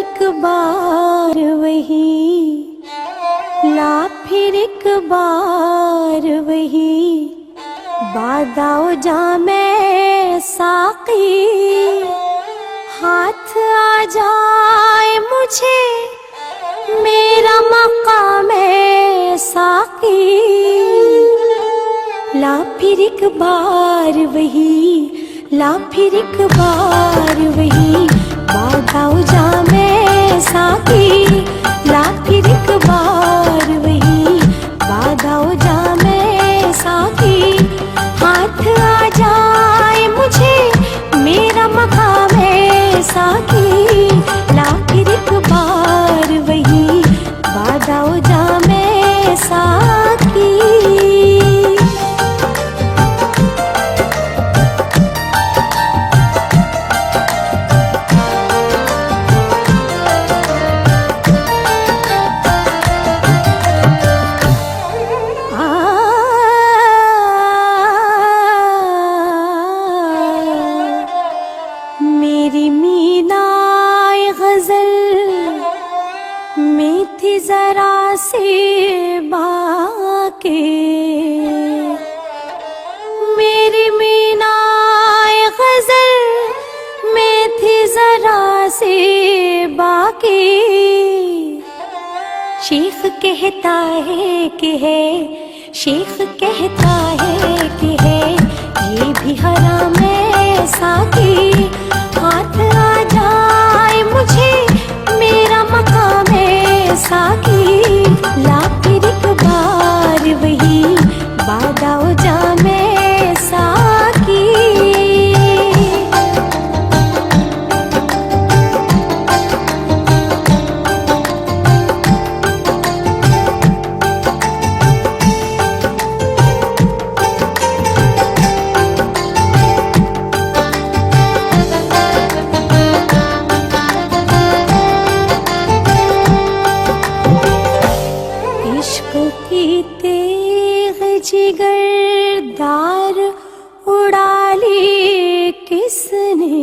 एक बार वही, ला फिर एक बार वही, बादाओ जामे साकी, हाथ आ जाए मुझे मेरा मकाम है साकी। ला फिर एक बार वही, ला फिर एक बार वही, बादाओ जामे साकी। ला फिर एक बार वही, बादाओ जामे साकी, हाथ आ जाए मुझे मेरा मकाम है साकी। ला फिर एक बार वही, बादाओ जामे साकी। मेरी मीनाए गजल में थी जरा से बाके, मेरी मीनाए गजल में थी जरा से बाके। शेख कहता है कि है, शेख कहता है कि है, ये भी हराम है साकी। हाथ आ जाए मुझे मेरा मकाम है साकी। ला फिर एक बार वही, बादाओ जामे साकी। की तेग जिगरदार उड़ा ली किसने,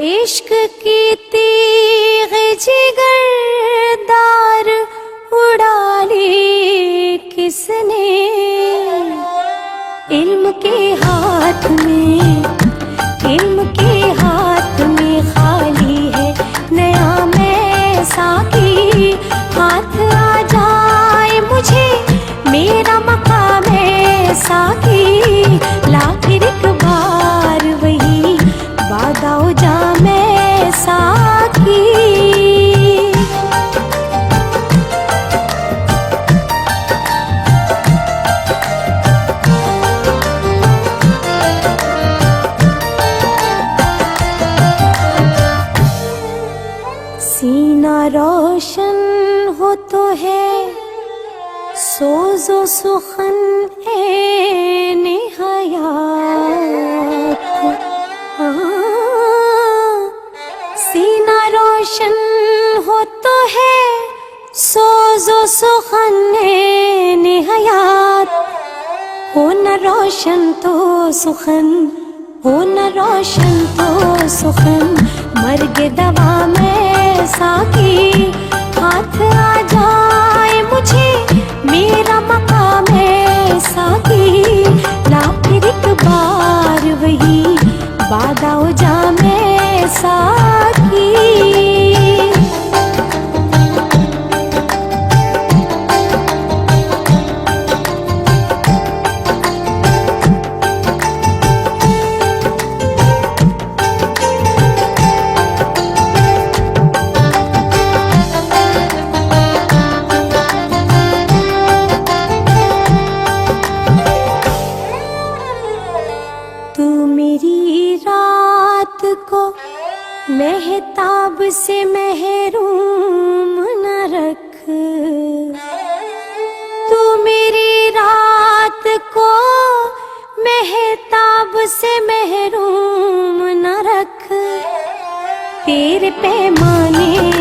इश्क की तेग जिगरदार उड़ा ली किसने। इल्म के हाथ में, इल्म के हाथ में खाली है नया मैं साकी। हाथ आ जाए मुझे मेरा मकाम है साकी। ला फिर एक बार वही, बादाओ जामे साकी। सीना रोशन हो तो है सोजो सुखन ए निहायत। सीना रोशन हो तो है सोजो सुखन ए निहायत। हो न रोशन तो सुखन, हो न रोशन तो सुखन, मर्ग दवा में साकी। हाथ आ जाए मुझे मेरा मकाम है साकी। ला फिर एक बार वही, बादाओ जामे साकी। को मेहताब से महरूम न रख, तू मेरी रात को मेहताब से महरूम न रख। तेरे पैमाने